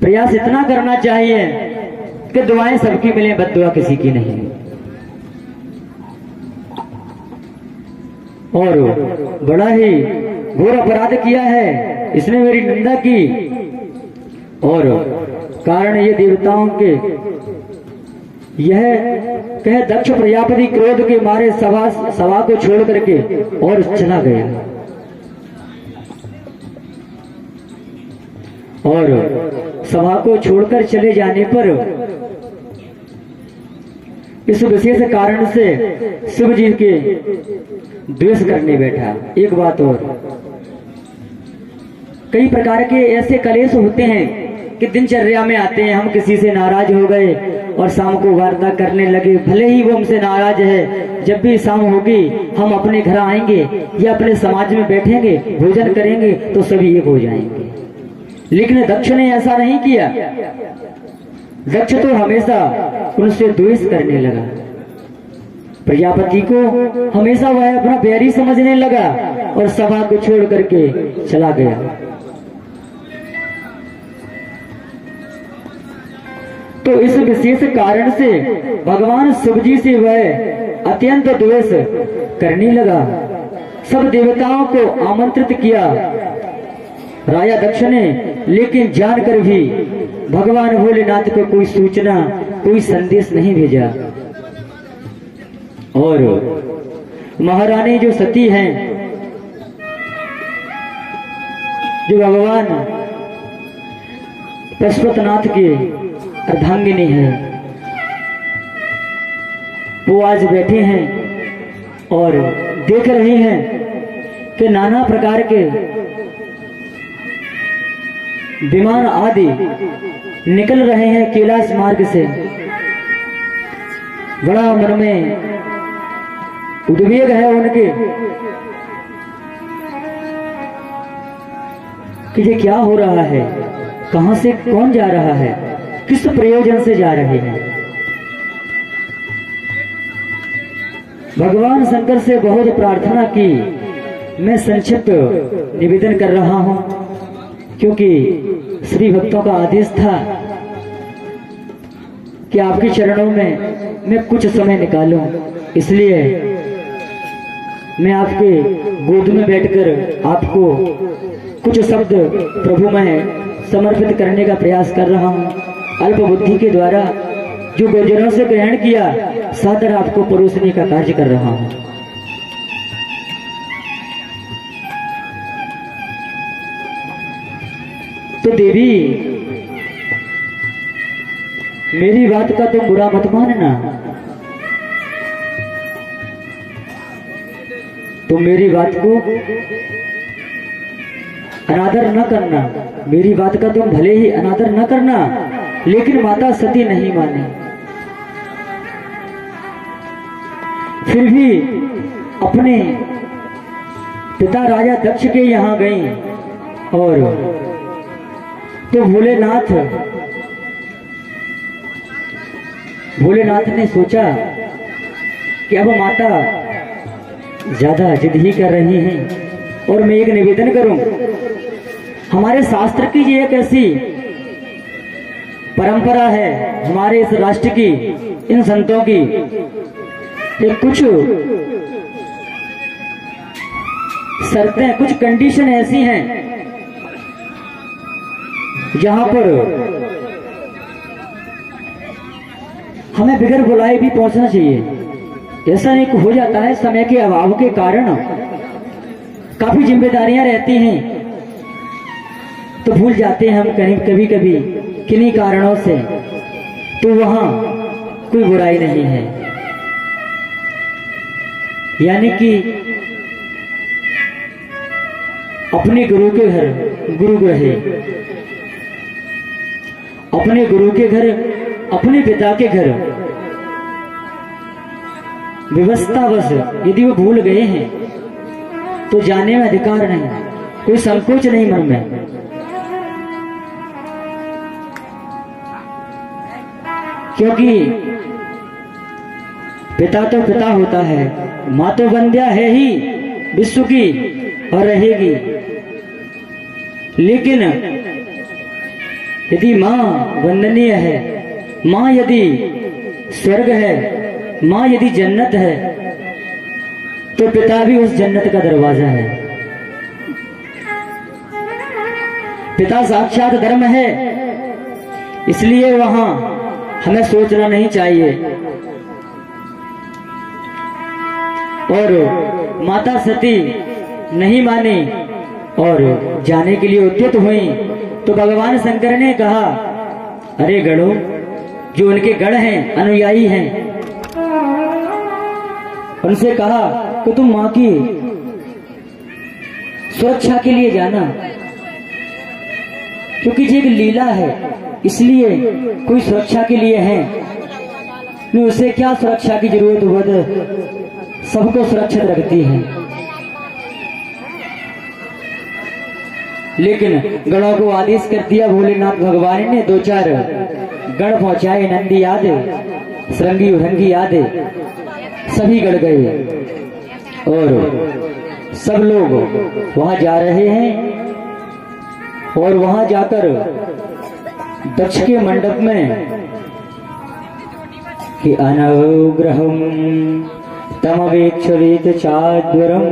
प्रयास इतना करना चाहिए कि दुआएं सबकी मिले, बद्दुआ किसी की नहीं। और बड़ा ही घोर अपराध किया है इसने, मेरी निंदा की, और कारण ये देवताओं के यह कह दक्ष प्रजापति क्रोध के मारे सभा को छोड़ करके और चला गया। और सभा को छोड़कर चले जाने पर इस विशेष कारण से शिव जी के द्वेष करने बैठा। एक बात और, कई प्रकार के ऐसे कलेश होते हैं कि दिनचर्या में आते हैं, हम किसी से नाराज हो गए और शाम को वार्ता करने लगे, भले ही वो हमसे नाराज है, जब भी शाम होगी हम अपने घर आएंगे या अपने समाज में बैठेंगे, भोजन करेंगे तो सभी एक हो जाएंगे। लेकिन दक्ष ने ऐसा नहीं किया। दक्ष तो हमेशा उनसे द्वेष करने लगा, प्रजापति को हमेशा वह अपना बैरी समझने लगा और सभा को छोड़ करके चला गया। तो इस विशेष कारण से भगवान शिव जी से वह अत्यंत द्वेष करने लगा। सब देवताओं को आमंत्रित किया राजा दक्ष ने, लेकिन जानकर भी भगवान भोलेनाथ को कोई सूचना, कोई संदेश नहीं भेजा। और महारानी जो सती हैं, जो भगवान पशुपतिनाथ के अर्धांगिनी है, वो आज बैठे हैं और देख रहे हैं कि नाना प्रकार के विमान आदि निकल रहे हैं कैलाश मार्ग से। बड़ा मन में उद्वेग है उनके कि ये क्या हो रहा है, कहां से कौन जा रहा है, किस प्रयोजन से जा रहे हैं। भगवान शंकर से बहुत प्रार्थना की। मैं संक्षिप्त निवेदन कर रहा हूं क्योंकि श्री भक्तों का आदेश था कि आपके चरणों में मैं कुछ समय निकालूं, इसलिए मैं आपके गोद में बैठकर आपको कुछ शब्द प्रभु में समर्पित करने का प्रयास कर रहा हूं। अल्प बुद्धि के द्वारा जो गुरुजनों से ग्रहण किया, सादर आपको परोसने का कार्य कर रहा हूं। तो देवी, मेरी बात का तो बुरा मत मानना, तो मेरी बात को अनादर न करना, मेरी बात का तुम भले ही अनादर न करना, लेकिन माता सती नहीं मानी। फिर भी अपने पिता राजा दक्ष के यहाँ गई और तो भोलेनाथ ने सोचा कि अब माता ज्यादा जिद ही कर रही हैं और मैं एक निवेदन करूं। हमारे शास्त्र की ये एक ऐसी परंपरा है, हमारे इस राष्ट्र की, इन संतों की, कि कुछ शर्तें, कुछ कंडीशन ऐसी हैं जहां पर हमें बिगर बुलाए भी पहुंचना चाहिए। ऐसा एक हो जाता है समय के अभाव के कारण काफी जिम्मेदारियां रहती हैं तो भूल जाते हैं हम कभी कभी किन्हीं कारणों से, तो वहां कोई बुराई नहीं है। यानी कि अपने गुरु के घर गुरु रहे, अपने गुरु के घर, अपने पिता के घर व्यवस्थावश यदि वो भूल गए हैं तो जाने में अधिकार नहीं, कोई संकोच नहीं मन में। क्योंकि पिता तो पिता होता है, माँ तो वंद्या है ही विश्व की और रहेगी, लेकिन यदि माँ वंदनीय है, माँ यदि स्वर्ग है, माँ यदि जन्नत है, तो पिता भी उस जन्नत का दरवाजा है। पिता साक्षात धर्म है, इसलिए वहां हमें सोचना नहीं चाहिए। और माता सती नहीं मानी और जाने के लिए उद्यत हुई, तो भगवान शंकर ने कहा, अरे गढ़ो, जो उनके गढ़ हैं, अनुयायी हैं, उनसे कहा कि तुम मां की सुरक्षा के लिए जाना, क्योंकि ये एक लीला है, इसलिए कोई सुरक्षा के लिए है नहीं। उसे क्या सुरक्षा की जरूरत, वह सबको सुरक्षित रखती है। लेकिन गणों को आदेश कर दिया भोलेनाथ भगवान ने, 2-4 गण पहुंचाए, नंदी आदि, सरंगी उरंगी आदि, सभी गढ़ गए और सब लोग वहां जा रहे हैं। और वहां जाकर दक्ष के मंडप में कि अनुग्रहम तमवेक्षवेत चाद्वरम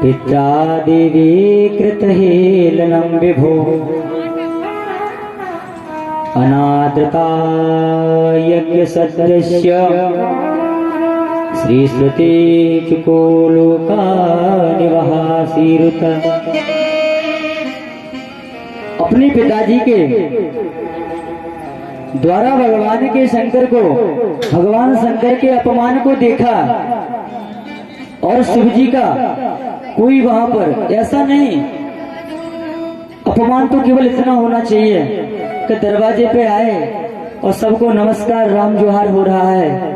पिता देवी कृत हेलनम विभो अनाद्रता यज्ञ सदृश्य श्री श्रुति चुको लोका निवासीरुत। अपने पिताजी के द्वारा भगवान के शंकर को, भगवान शंकर के अपमान को देखा और शिव जी का कोई वहां पर ऐसा नहीं, अपमान तो केवल इतना होना चाहिए कि दरवाजे पे आए और सबको नमस्कार राम जोहार हो रहा है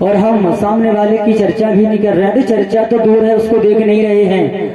और हम सामने वाले की चर्चा भी नहीं कर रहे हैं। चर्चा तो दूर है, उसको देख नहीं रहे हैं,